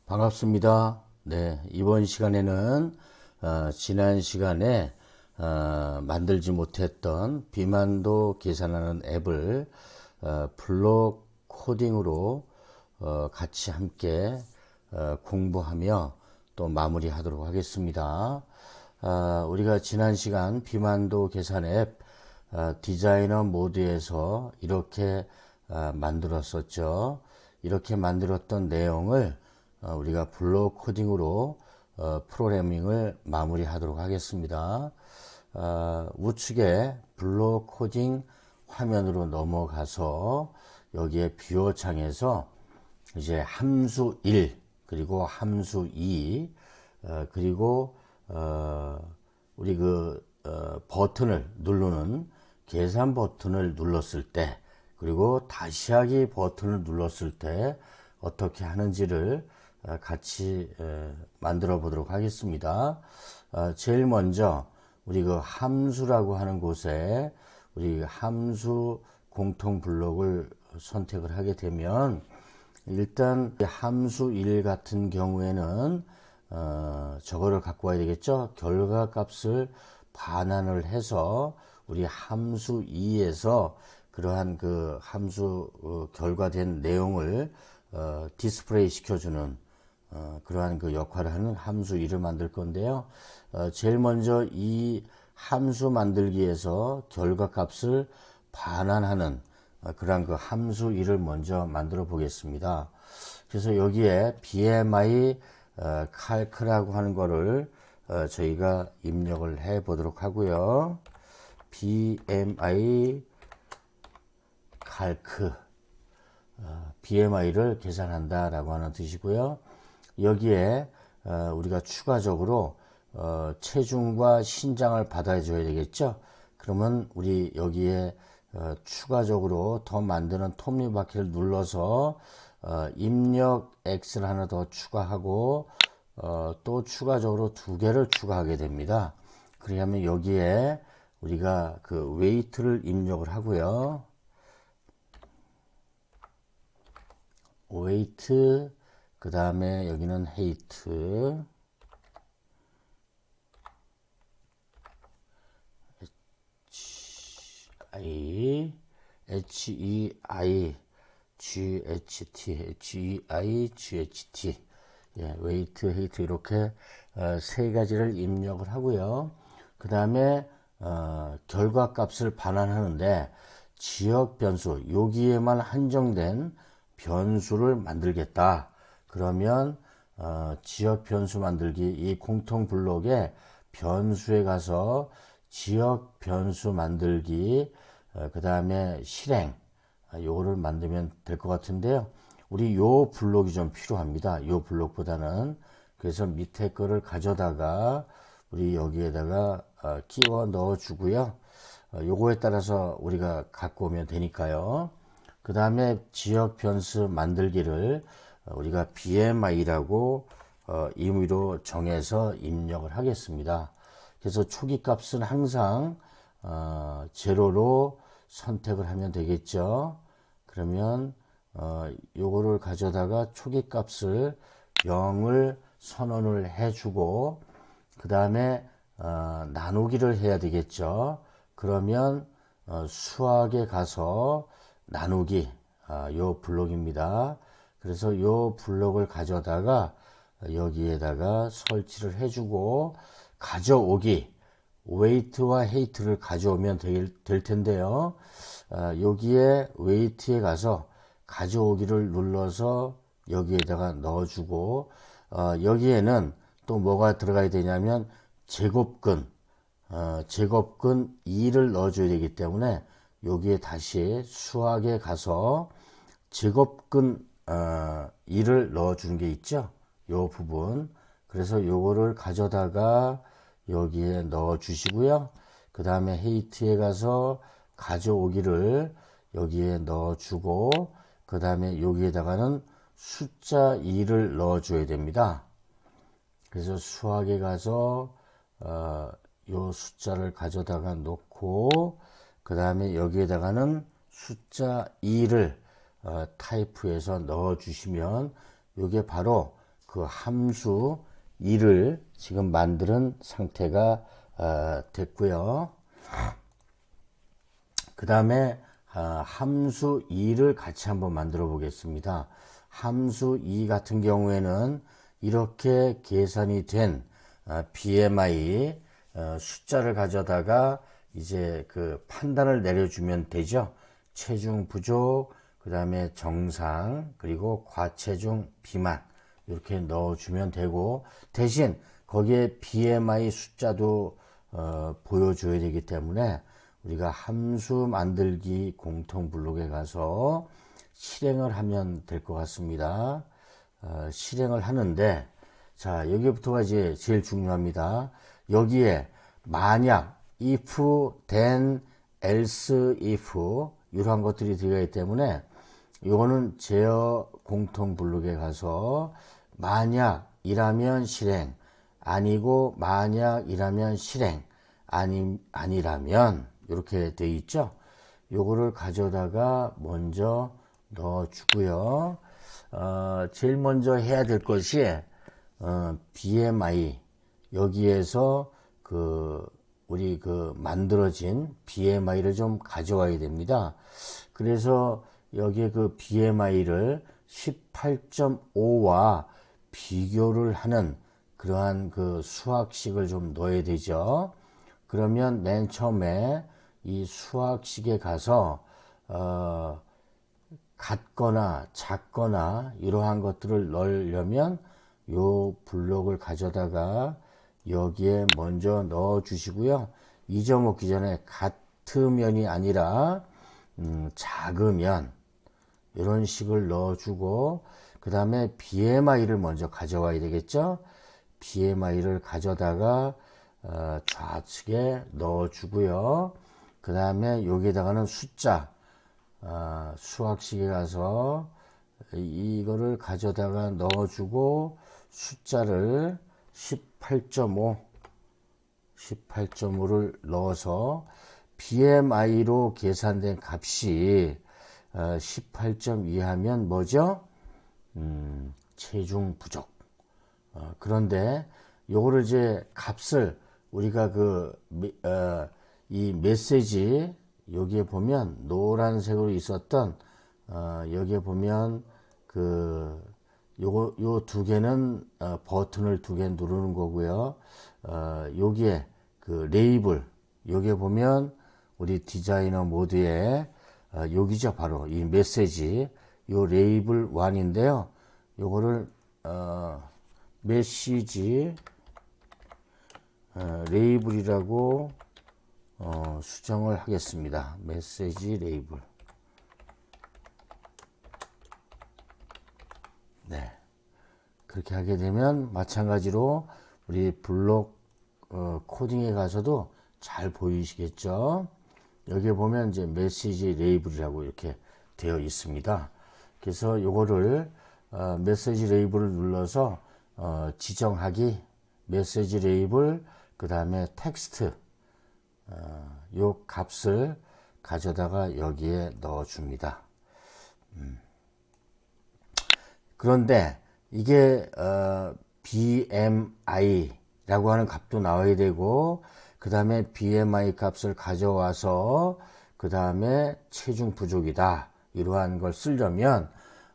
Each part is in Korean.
반갑습니다. 네, 이번 시간에는 지난 시간에 만들지 못했던 비만도 계산하는 앱을 블록 코딩으로 같이 함께 공부하며 또 마무리하도록 하겠습니다. 우리가 지난 시간 비만도 계산 앱 디자이너 모드에서 이렇게 만들었었죠. 이렇게 만들었던 내용을 우리가 블록 코딩으로 프로그래밍을 마무리하도록 하겠습니다. 우측에 블록 코딩 화면으로 넘어가서 여기에 뷰어 창에서 이제 함수 1 그리고 함수 2 그리고 우리 버튼을 누르는 계산 버튼을 눌렀을 때 그리고 다시 하기 버튼을 눌렀을 때 어떻게 하는지를 같이 만들어 보도록 하겠습니다. 제일 먼저 우리 함수라고 하는 곳에 우리 함수 공통 블록을 선택을 하게 되면 일단 함수 1 같은 경우에는 저거를 갖고 와야 되겠죠. 결과값을 반환을 해서 우리 함수 2에서 그러한 함수 결과된 내용을 디스플레이 시켜주는 그러한 역할을 하는 함수 2를 만들 건데요. 제일 먼저 이 함수 만들기에서 결과값을 반환하는 그러한 함수 2를 먼저 만들어 보겠습니다. 그래서 여기에 BMI calc라고 하는 거를 저희가 입력을 해 보도록 하고요. BMI calc BMI를 계산한다 라고 하는 뜻이고요. 여기에 우리가 추가적으로 체중과 신장을 받아줘야 되겠죠. 그러면 우리 여기에 추가적으로 더 만드는 톱니바퀴를 눌러서 입력 X를 하나 더 추가하고 또 추가적으로 2개를 추가하게 됩니다. 그러면 여기에 우리가 웨이트를 입력을 하고요. 웨이트 그 다음에 여기는 헤이트 HEI GHT 예, 웨이트 헤이트 이렇게 세 가지를 입력을 하고요. 그 다음에 결과값을 반환하는데 지역 변수 여기에만 한정된 변수를 만들겠다. 그러면 지역 변수 만들기 이 공통 블록에 변수에 가서 지역 변수 만들기 그 다음에 실행 요거를 만들면 될 것 같은데요. 우리 요 블록이 좀 필요합니다. 요 블록보다는 그래서 밑에 거를 가져다가 우리 여기에다가 끼워 넣어 주고요. 요거에 따라서 우리가 갖고 오면 되니까요. 그 다음에 지역 변수 만들기를 우리가 BMI라고 임의로 정해서 입력을 하겠습니다. 그래서 초기 값은 항상 제로로 선택을 하면 되겠죠. 그러면 요거를 가져다가 초기 값을 0을 선언을 해주고 그 다음에 나누기를 해야 되겠죠. 그러면 수학에 가서 나누기 요 블록입니다. 그래서 요 블록을 가져다가 여기에다가 설치를 해주고 가져오기 웨이트와 헤이트를 가져오면 될 텐데요. 여기에 웨이트에 가서 가져오기를 눌러서 여기에다가 넣어주고 여기에는 또 뭐가 들어가야 되냐면 제곱근 2를 넣어줘야 되기 때문에 여기에 다시 수학에 가서 제곱근 2를 넣어주는 게 있죠. 요 부분 그래서 요거를 가져다가 여기에 넣어 주시고요. 그 다음에 헤이트에 가서 가져오기를 여기에 넣어 주고 그 다음에 여기에다가는 숫자 2를 넣어 줘야 됩니다. 그래서 수학에 가서 요 숫자를 가져다가 놓고 그 다음에 여기에다가는 숫자 2를 타이프해서 넣어 주시면 이게 바로 그 함수 2를 지금 만드는 상태가 됐고요. 그 다음에 함수 2를 같이 한번 만들어 보겠습니다. 함수 2 같은 경우에는 이렇게 계산이 된 BMI 숫자를 가져다가 이제 그 판단을 내려주면 되죠. 체중 부족, 그 다음에 정상, 그리고 과체중 비만 이렇게 넣어주면 되고, 대신 거기에 BMI 숫자도 보여줘야 되기 때문에 우리가 함수 만들기 공통 블록에 가서 실행을 하면 될 것 같습니다. 실행을 하는데, 자, 여기부터가 이제 제일 중요합니다. 여기에 만약, if, then, else, if 이러한 것들이 들어가기 때문에 이거는 제어 공통 블록에 가서 만약이라면 실행, 아니고 만약이라면 실행, 아니라면 이렇게 돼 있죠. 요거를 가져다가 먼저 넣어 주고요. 제일 먼저 해야 될 것이 BMI, 여기에서 우리 만들어진 BMI를 좀 가져와야 됩니다. 그래서 여기에 그 BMI를 18.5와 비교를 하는 그러한 그 수학식을 좀 넣어야 되죠. 그러면 맨 처음에 이 수학식에 가서 같거나 작거나 이러한 것들을 넣으려면 요 블록을 가져다가 여기에 먼저 넣어 주시고요. 잊어먹기 전에 같으면이 아니라 작으면 이런 식을 넣어 주고, 그 다음에 BMI를 먼저 가져와야 되겠죠. BMI를 가져다가 좌측에 넣어 주고요. 그 다음에 여기에다가는 숫자, 수학식에 가서 이거를 가져다가 넣어주고 숫자를 18.5를 넣어서 BMI로 계산된 값이 18.2 하면 뭐죠? 체중 부족. 그런데 요거를 이제 값을 우리가 이 메시지 여기에 보면 노란색으로 있었던 여기에 보면 요 두 개는 버튼을 두 개 누르는 거고요. 여기에 그 레이블, 여기에 보면 우리 디자이너 모드에 여기죠. 바로 이 메시지, 요 레이블 1인데요. 요거를 메시지 레이블이라고 수정을 하겠습니다. 메시지 레이블. 네. 그렇게 하게 되면 마찬가지로 우리 블록 코딩에 가서도 잘 보이시겠죠? 여기에 보면 이제 메시지 레이블이라고 이렇게 되어 있습니다. 그래서 요거를 메시지 레이블을 눌러서 지정하기, 메시지 레이블, 그 다음에 텍스트, 요 값을 가져다가 여기에 넣어 줍니다. 그런데 이게 BMI라고 하는 값도 나와야 되고, 그 다음에 BMI 값을 가져와서 그 다음에 체중 부족이다 이러한 걸 쓰려면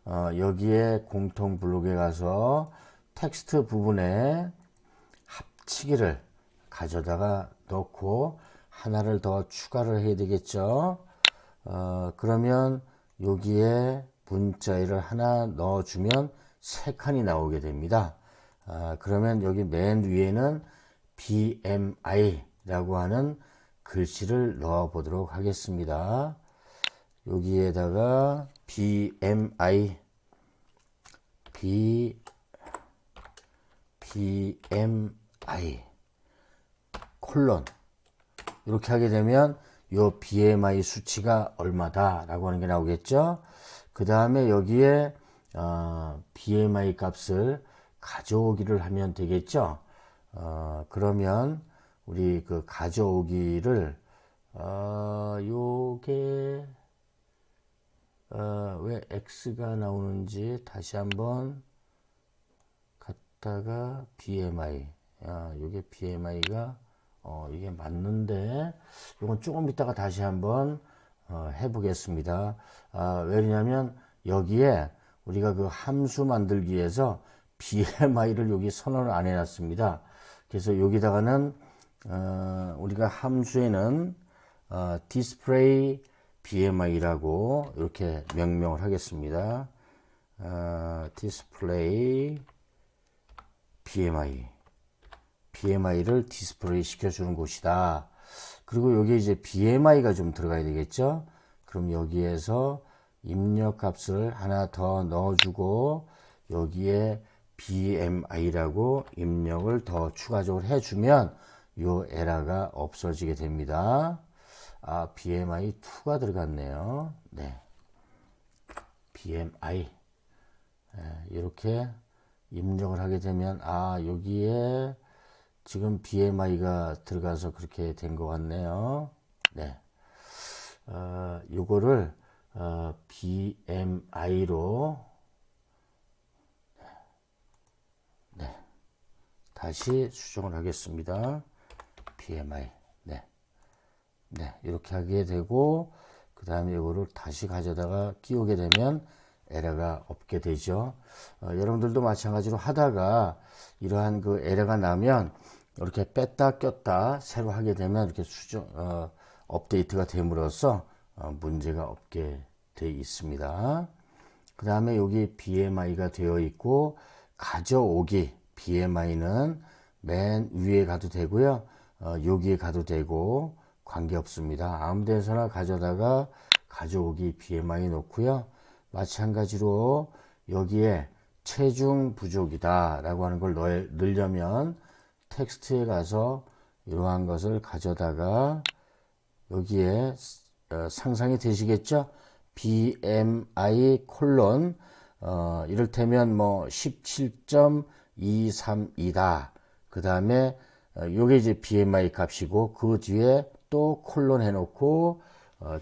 여기에 공통 블록에 가서 텍스트 부분에 합치기를 가져다가 넣고 하나를 더 추가를 해야 되겠죠. 그러면 여기에 문자열을 하나 넣어주면 세 칸이 나오게 됩니다. 그러면 여기 맨 위에는 BMI라고 하는 글씨를 넣어 보도록 하겠습니다. 여기에다가 BMI 콜론 이렇게 하게 되면 요 BMI 수치가 얼마다 라고 하는 게 나오겠죠. 그 다음에 여기에 BMI 값을 가져오기를 하면 되겠죠. 그러면 우리 그 가져오기를 요게 왜 X가 나오는지 다시 한번 여기다가 BMI. 요게 BMI가 이게 맞는데 이건 조금 이따가 다시 한번 해보겠습니다. 왜냐면 여기에 우리가 그 함수 만들기 위해서 BMI를 여기 선언을 안 해놨습니다. 그래서 여기다가는 우리가 함수에는 display BMI라고 이렇게 명명을 하겠습니다. display BMI를 디스플레이 시켜주는 곳이다. 그리고 여기 이제 BMI가 좀 들어가야 되겠죠. 그럼 여기에서 입력 값을 하나 더 넣어주고 여기에 BMI라고 입력을 더 추가적으로 해주면 요 에러가 없어지게 됩니다. BMI2가 들어갔네요. 네, BMI 이렇게 입력을 하게 되면 여기에 지금 BMI가 들어가서 그렇게 된 것 같네요. 네, 요거를 BMI로 다시 수정을 하겠습니다. BMI. 네, 이렇게 하게 되고 그 다음에 이거를 다시 가져다가 끼우게 되면 에러가 없게 되죠. 여러분들도 마찬가지로 하다가 이러한 그 에러가 나면 이렇게 뺐다 꼈다 새로 하게 되면 이렇게 업데이트가 됨으로써 문제가 없게 되어 있습니다. 그 다음에 여기 BMI가 되어 있고 가져오기 BMI는 맨 위에 가도 되고요. 여기에 가도 되고 관계없습니다. 아무 데서나 가져다가 가져오기 BMI 놓고요. 마찬가지로 여기에 체중 부족이다 라고 하는 걸 넣으려면 텍스트에 가서 이러한 것을 가져다가 여기에 상상이 되시겠죠? BMI 콜론 이를테면 뭐 17.232다. 그 다음에 요게 이제 BMI 값이고 그 뒤에 또 콜론 해놓고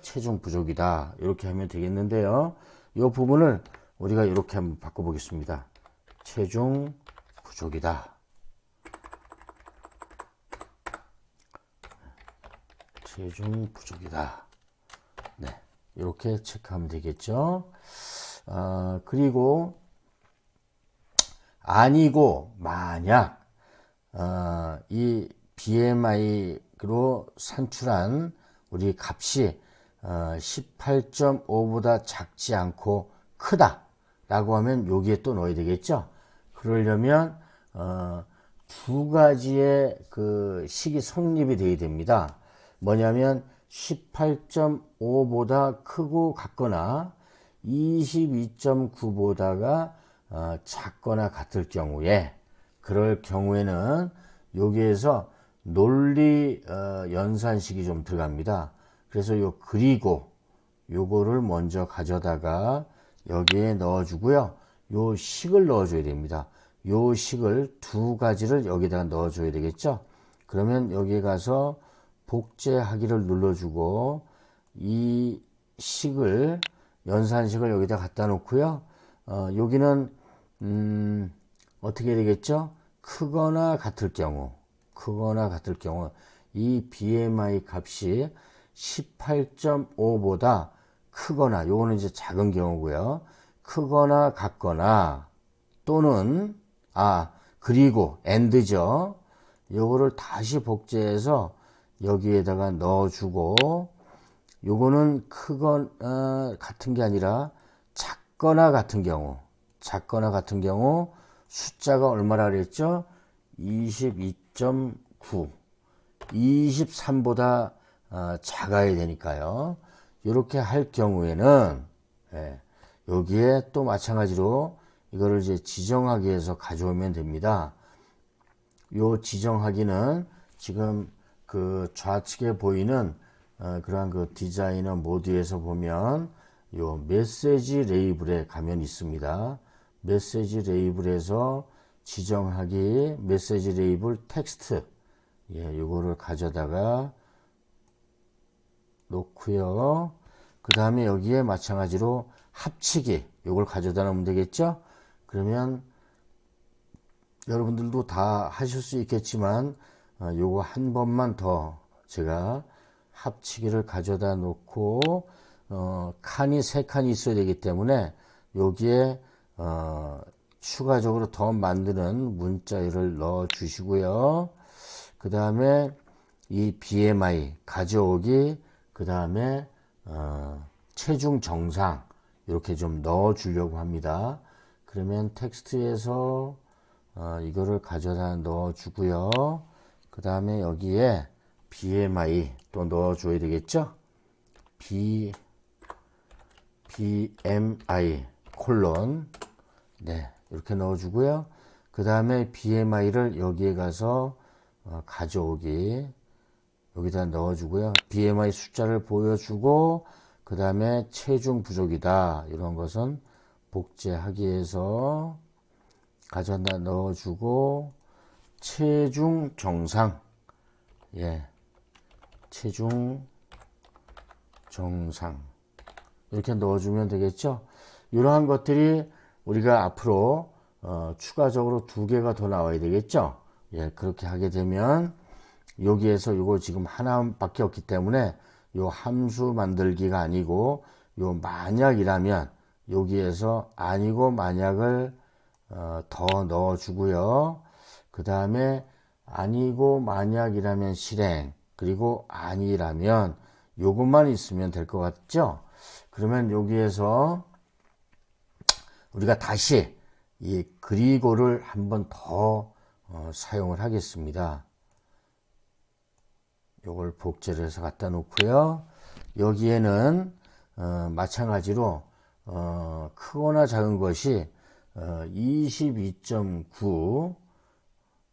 체중 부족이다. 이렇게 하면 되겠는데요. 이 부분을 우리가 이렇게 한번 바꿔보겠습니다. 체중 부족이다. 체중 부족이다. 네, 이렇게 체크하면 되겠죠. 그리고 아니고 만약 이 BMI로 산출한 우리 값이 18.5보다 작지 않고 크다 라고 하면 여기에 또 넣어야 되겠죠. 그러려면 두 가지의 그 식이 성립이 되어야 됩니다. 뭐냐면 18.5보다 크고 같거나 22.9보다가 작거나 같을 경우에 그럴 경우에는 여기에서 논리 연산식이 좀 들어갑니다. 그래서 그리고 요거를 먼저 가져다가 여기에 넣어주고요. 요 식을 넣어줘야 됩니다. 요 식을 두 가지를 여기다가 넣어줘야 되겠죠. 그러면 여기에 가서 복제하기를 눌러주고 이 식을 연산식을 여기다 갖다 놓고요. 여기는 어떻게 되겠죠? 크거나 같을 경우 이 BMI 값이 18.5보다 크거나 요거는 이제 작은 경우고요. 크거나 같거나 또는 그리고 and죠. 요거를 다시 복제해서 여기에다가 넣어주고 요거는 크거나 같은 게 아니라 작거나 같은 경우 숫자가 얼마라 그랬죠? 22.9 23보다 작아야 되니까요. 이렇게 할 경우에는 여기에 또 마찬가지로 이거를 이제 지정하기 위해서 가져오면 됩니다. 요 지정하기는 지금 그 좌측에 보이는 그러한 그 디자이너 모드에서 보면 요 메시지 레이블에 가면 있습니다. 메시지 레이블에서 지정하기 메시지 레이블 텍스트 요거를 가져다가 놓고요. 그 다음에 여기에 마찬가지로 합치기 요걸 가져다 놓으면 되겠죠. 그러면 여러분들도 다 하실 수 있겠지만 요거 한 번만 더 제가 합치기를 가져다 놓고 칸이 3칸이 있어야 되기 때문에 여기에 추가적으로 더 만드는 문자열을 넣어 주시고요. 그 다음에 이 BMI 가져오기, 그 다음에 체중 정상 이렇게 좀 넣어 주려고 합니다. 그러면 텍스트에서 이거를 가져다 넣어 주고요. 그 다음에 여기에 BMI 또 넣어 줘야 되겠죠. BMI 콜론, 네, 이렇게 넣어 주고요. 그 다음에 BMI를 여기에 가서 가져오기 여기다 넣어 주고요. BMI 숫자를 보여주고, 그 다음에 체중 부족이다 이런 것은 복제하기에서 가져다 넣어 주고, 체중 정상, 예, 체중 정상 이렇게 넣어주면 되겠죠. 이러한 것들이 우리가 앞으로 추가적으로 2개가 더 나와야 되겠죠. 예, 그렇게 하게 되면 여기에서 이거 지금 하나밖에 없기 때문에 요 함수 만들기가 아니고 요 만약이라면 여기에서 아니고 만약을 더 넣어 주고요. 그 다음에 아니고 만약이라면 실행, 그리고 아니라면 요것만 있으면 될 것 같죠. 그러면 여기에서 우리가 다시 이 그리고를 한번 더 사용을 하겠습니다. 요걸 복제를 해서 갖다 놓고요. 여기에는 마찬가지로 크거나 작은 것이 22.9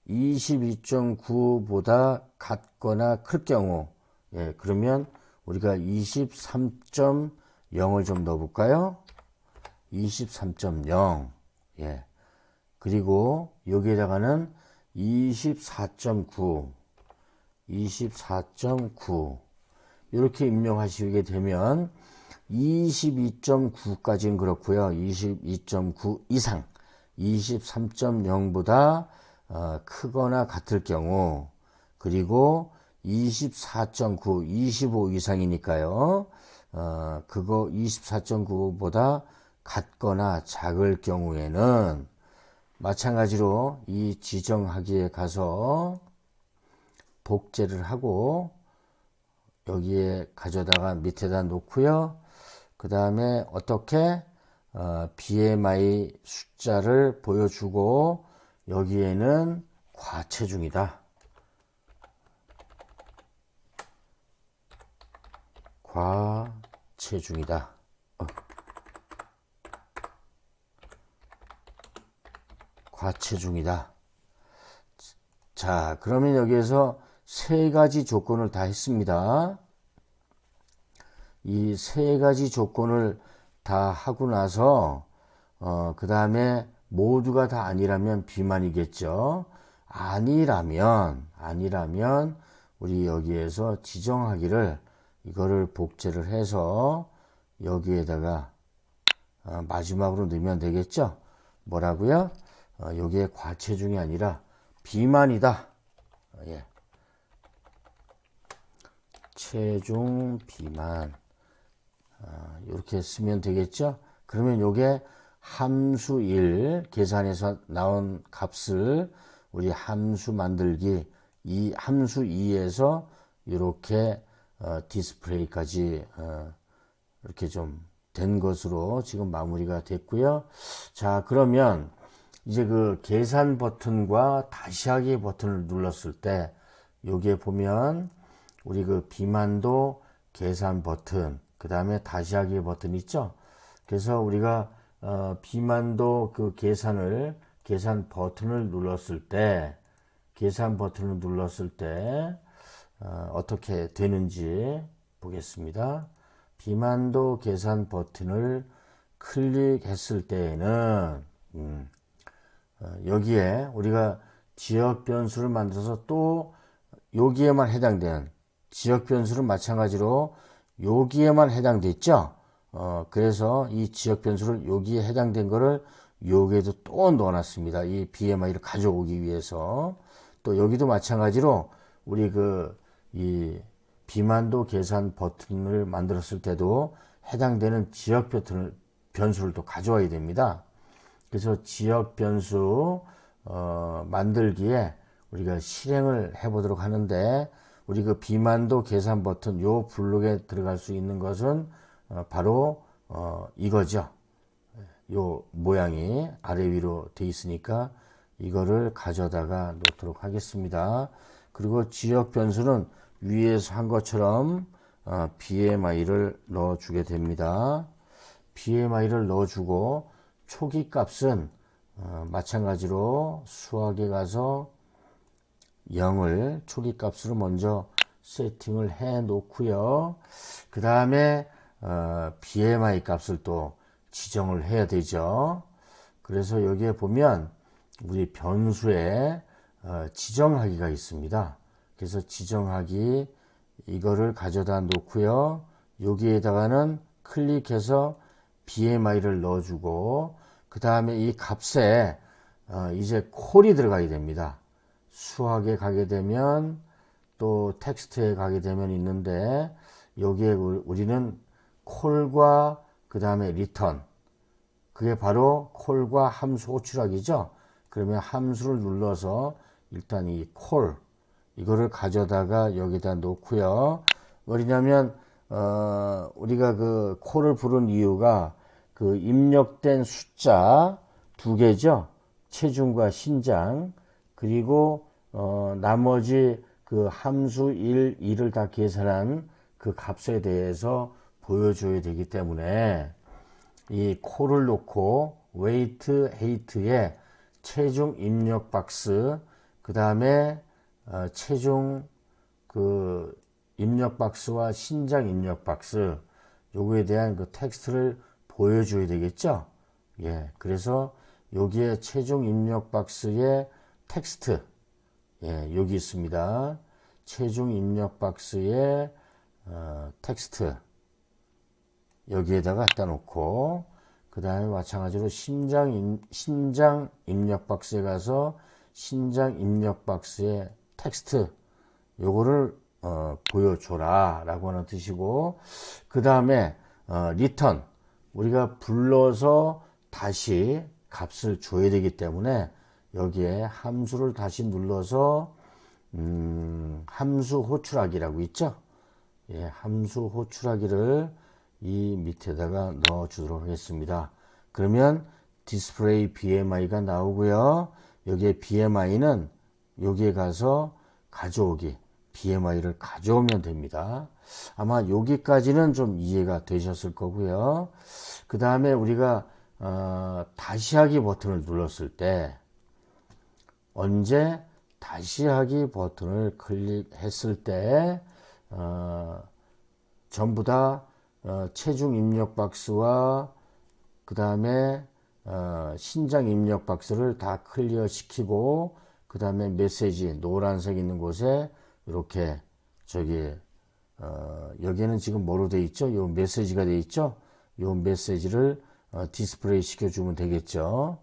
22.9보다 같거나 클 경우, 예, 그러면 우리가 23.0을 좀 넣어 볼까요? 23.0, 예, 그리고 여기에다가는 24.9 이렇게 입력하시게 되면 22.9까지는 그렇고요. 22.9 이상 23.0보다 크거나 같을 경우, 그리고 24.9 25 이상이니까요. 그거 24.9보다 같거나 작을 경우에는 마찬가지로 이 지정하기에 가서 복제를 하고 여기에 가져다가 밑에다 놓고요. 그 다음에 어떻게 BMI 숫자를 보여주고 여기에는 과체중이다. 과체중이다. 과체중이다. 자, 그러면 여기에서 3가지 조건을 다 했습니다. 이 3가지 조건을 다 하고 나서 그 다음에 모두가 다 아니라면 비만이겠죠. 아니라면 우리 여기에서 지정하기를 이거를 복제를 해서 여기에다가 마지막으로 넣으면 되겠죠. 뭐라고요? 여기에 과체중이 아니라 비만이다. 예. 체중 비만, 이렇게 쓰면 되겠죠. 그러면 요게 함수 1 계산해서 나온 값을 우리 함수 만들기 이 함수 2에서 이렇게 디스플레이까지 이렇게 좀 된 것으로 지금 마무리가 됐고요. 자, 그러면 이제 그 계산 버튼과 다시 하기 버튼을 눌렀을 때 여기에 보면 우리 그 비만도 계산 버튼, 그 다음에 다시 하기 버튼 있죠. 그래서 우리가 비만도 그 계산 버튼을 눌렀을 때 어떻게 되는지 보겠습니다. 비만도 계산 버튼을 클릭했을 때에는 여기에 우리가 지역 변수를 만들어서 또 여기에만 해당되는 지역 변수는 마찬가지로 여기에만 해당됐죠. 그래서 이 지역 변수를 여기에 해당된 거를 여기에도 또 넣어놨습니다. 이 BMI를 가져오기 위해서. 또 여기도 마찬가지로 우리 이 비만도 계산 버튼을 만들었을 때도 해당되는 지역 변수를 또 가져와야 됩니다. 그래서 지역 변수 만들기에 우리가 실행을 해 보도록 하는데, 우리 비만도 계산 버튼 요 블록에 들어갈 수 있는 것은 바로 이거죠. 요 모양이 아래 위로 돼 있으니까 이거를 가져다가 놓도록 하겠습니다. 그리고 지역 변수는 위에서 한 것처럼 BMI를 넣어 주게 됩니다. BMI를 넣어 주고 초기 값은 마찬가지로 수학에 가서 0을 초기 값으로 먼저 세팅을 해 놓고요. 그 다음에 BMI 값을 또 지정을 해야 되죠. 그래서 여기에 보면 우리 변수에 지정하기가 있습니다. 그래서 지정하기 이거를 가져다 놓고요. 여기에다가는 클릭해서 BMI를 넣어주고, 그 다음에 이 값에 이제 콜이 들어가야 됩니다. 수학에 가게 되면 또 텍스트에 가게 되면 있는데, 여기에 우리는 콜과 그 다음에 리턴, 그게 바로 콜과 함수 호출하기죠. 그러면 함수를 눌러서 일단 이 콜 이거를 가져다가 여기다 놓고요. 왜냐면 우리가 콜을 부른 이유가 입력된 숫자 두 개죠. 체중과 신장, 그리고 나머지 함수 1, 2를 다 계산한 그 값에 대해서 보여줘야 되기 때문에 이 콜을 놓고 웨이트, 헤이트에 체중 입력 박스, 그 다음에 체중 입력 박스와 신장 입력 박스, 요거에 대한 텍스트를 보여줘야 되겠죠. 예, 그래서 여기에 체중 입력 박스에 텍스트, 예, 여기 있습니다. 체중 입력 박스에 텍스트 여기에다가 갖다 놓고, 그 다음에 마찬가지로 신장 입력 박스에 가서 신장 입력 박스에 텍스트 요거를 보여줘라 라고 하는 뜻이고, 그 다음에 리턴, 우리가 불러서 다시 값을 줘야 되기 때문에 여기에 함수를 다시 눌러서 함수 호출하기라고 있죠. 예, 함수 호출하기를 이 밑에다가 넣어 주도록 하겠습니다. 그러면 디스플레이 BMI가 나오고요. 여기에 BMI는 여기에 가서 가져오기, BMI를 가져오면 됩니다. 아마 여기까지는 좀 이해가 되셨을 거고요. 그 다음에 우리가 다시 하기 버튼을 눌렀을 때, 언제 다시 하기 버튼을 클릭했을 때 전부 다 체중 입력 박스와 그 다음에 신장 입력 박스를 다 클리어 시키고, 그 다음에 메시지 노란색 있는 곳에 이렇게 여기에는 지금 뭐로 되어 있죠? 요 메시지가 되어 있죠? 요 메시지를 디스플레이 시켜주면 되겠죠.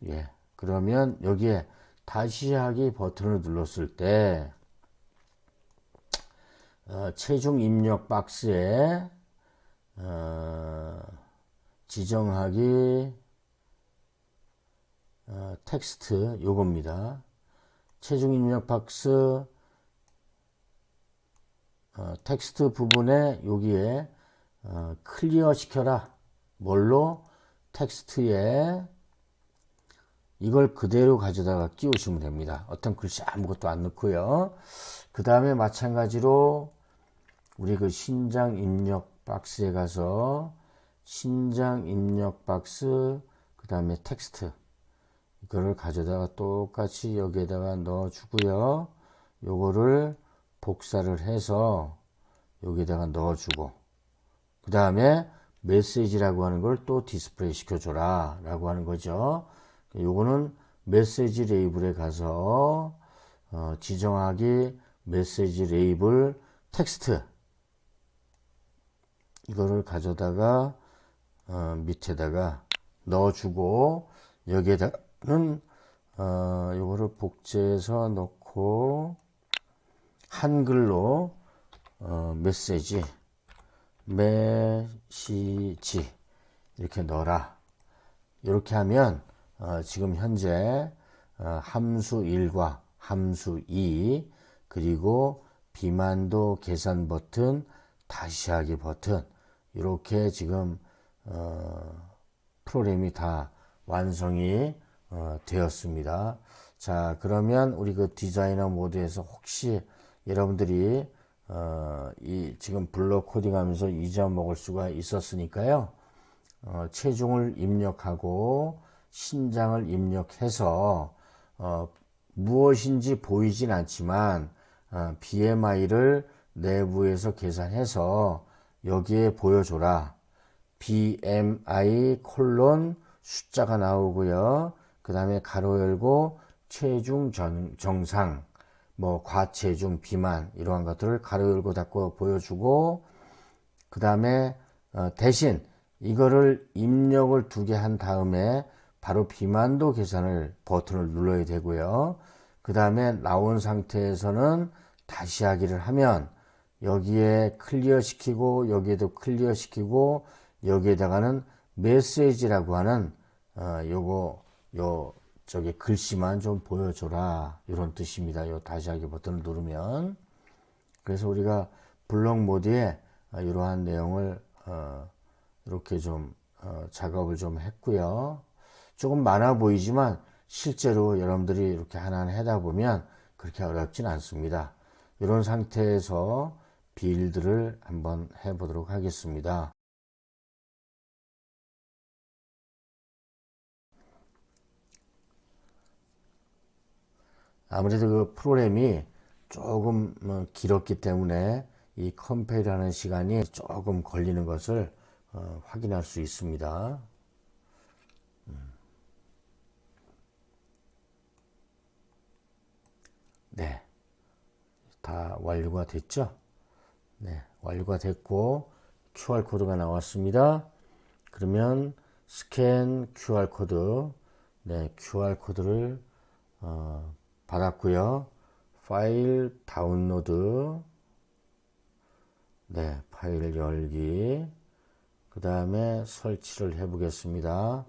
예, 그러면 여기에 다시 하기 버튼을 눌렀을 때 체중 입력 박스에 지정하기 텍스트 요겁니다. 체중 입력 박스 텍스트 부분에 여기에 클리어 시켜라. 뭘로? 텍스트에 이걸 그대로 가져다가 끼우시면 됩니다. 어떤 글씨 아무것도 안 넣고요. 그 다음에 마찬가지로 우리 신장 입력 박스에 가서 신장 입력 박스, 그 다음에 텍스트 이거를 가져다가 똑같이 여기에다가 넣어 주고요. 요거를 복사를 해서 여기에다가 넣어 주고, 그 다음에 메시지라고 하는 걸 또 디스플레이 시켜줘라 라고 하는 거죠. 요거는 메시지 레이블에 가서 지정하기 메시지 레이블 텍스트 이거를 가져다가 밑에다가 넣어주고, 여기에다는 요거를 복제해서 넣고 한글로 메시지 이렇게 넣어라. 이렇게 하면 지금 현재 함수 1과 함수 2 그리고 비만도 계산 버튼 다시 하기 버튼 이렇게 지금 프로그램이 다 완성이 되었습니다. 자, 그러면 우리 그 디자이너 모드에서 혹시 여러분들이 이 지금 블록 코딩 하면서 잊어먹을 수가 있었으니까요. 체중을 입력하고 신장을 입력해서 무엇인지 보이진 않지만 BMI를 내부에서 계산해서 여기에 보여줘라. BMI 콜론 숫자가 나오고요. 그 다음에 가로 열고 체중 정상, 뭐 과체중, 비만 이러한 것들을 가로 열고 닫고 보여주고 그 다음에 대신 이거를 입력을 2개 한 다음에 바로 비만도 계산을 버튼을 눌러야 되고요. 그 다음에 나온 상태에서는 다시 하기를 하면 여기에 클리어 시키고 여기에도 클리어 시키고 여기에다가는 메시지라고 하는 저기 글씨만 좀 보여줘라 이런 뜻입니다. 요 다시 하기 버튼을 누르면 그래서 우리가 블록 모드에 이러한 내용을 이렇게 좀 작업을 좀 했고요. 조금 많아 보이지만 실제로 여러분들이 이렇게 하나하나 하다 보면 그렇게 어렵진 않습니다. 이런 상태에서 빌드를 한번 해보도록 하겠습니다. 아무래도 그 프로그램이 조금 길었기 때문에 이 컴페일하는 시간이 조금 걸리는 것을 확인할 수 있습니다. 네, 다 완료가 됐죠? 네, 완료가 됐고 QR코드가 나왔습니다. 그러면 스캔 QR코드, 네, QR코드를 받았고요. 파일 다운로드, 네, 파일 열기, 그 다음에 설치를 해 보겠습니다.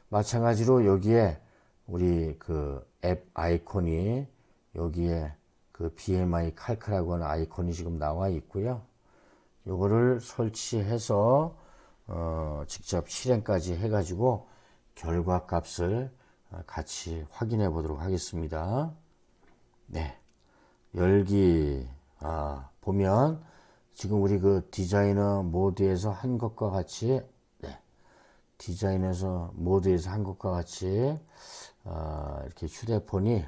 마찬가지로 여기에 우리 그 앱 아이콘이 여기에 그 BMI 칼크라고 하는 아이콘이 지금 나와 있고요. 요거를 설치해서 직접 실행까지 해가지고 결과 값을 같이 확인해 보도록 하겠습니다. 네, 열기 보면 지금 우리 그 디자이너 모드에서 한 것과 같이 네, 디자이너에서 모드에서 한 것과 같이 이렇게 휴대폰이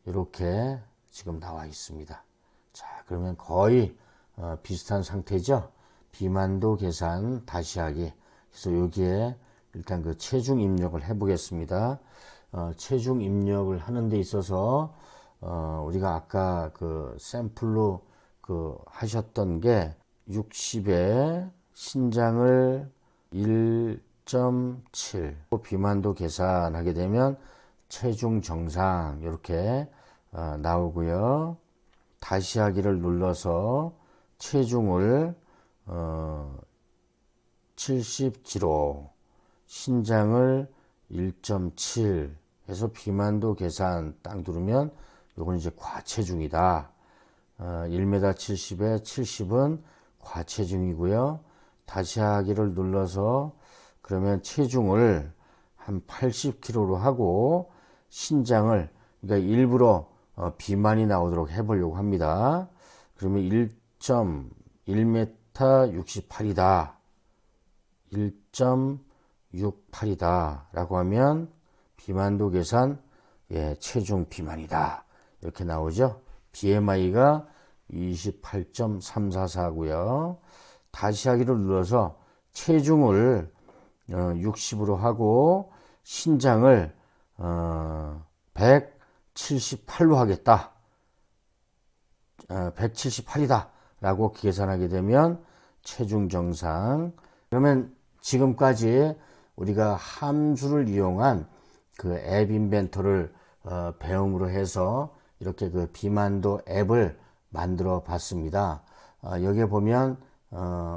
이렇게 지금 나와 있습니다. 자, 그러면 거의 비슷한 상태죠. 비만도 계산 다시 하기. 그래서 여기에 일단 그 체중 입력을 해 보겠습니다. 체중 입력을 하는 데 있어서 우리가 아까 그 샘플로 그 하셨던 게 60에 신장을 1.7 비만도 계산하게 되면 체중 정상 이렇게 나오고요. 다시 하기를 눌러서 체중을 70kg, 신장을 1.7 해서 비만도 계산 딱 누르면 요건 이제 과체중이다. 1m 70에 70은 과체중이고요. 다시 하기를 눌러서 그러면 체중을 한 80kg로 하고 신장을 그러니까 일부러 비만이 나오도록 해보려고 합니다. 그러면 1.1m 68이다. 1.68이다 라고 하면 비만도 계산 체중 비만이다 이렇게 나오죠. BMI가 28.344고요 다시 하기를 눌러서 체중을 60으로 하고 신장을 178로 하겠다. 178이다 라고 계산하게 되면 체중 정상. 그러면 지금까지 우리가 함수를 이용한 그 앱 인벤터를 배움으로 해서 이렇게 그 비만도 앱을 만들어 봤습니다. 여기에 보면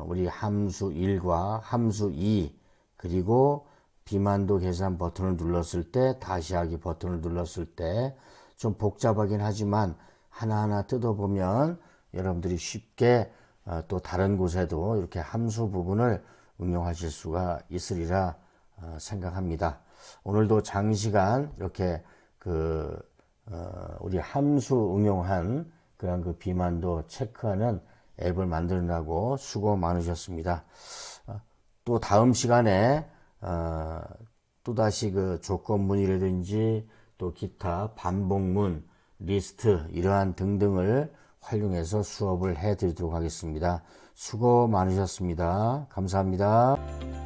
우리 함수 1과 함수 2 그리고 비만도 계산 버튼을 눌렀을 때 다시 하기 버튼을 눌렀을 때 좀 복잡하긴 하지만 하나하나 뜯어보면 여러분들이 쉽게 또 다른 곳에도 이렇게 함수 부분을 응용하실 수가 있으리라 생각합니다. 오늘도 장시간 이렇게 우리 함수 응용한 그런 그 비만도 체크하는 앱을 만드느라고 수고 많으셨습니다. 또 다음 시간에 또다시 그 조건문이라든지 또 기타 반복문, 리스트 이러한 등등을 활용해서 수업을 해 드리도록 하겠습니다. 수고 많으셨습니다. 감사합니다.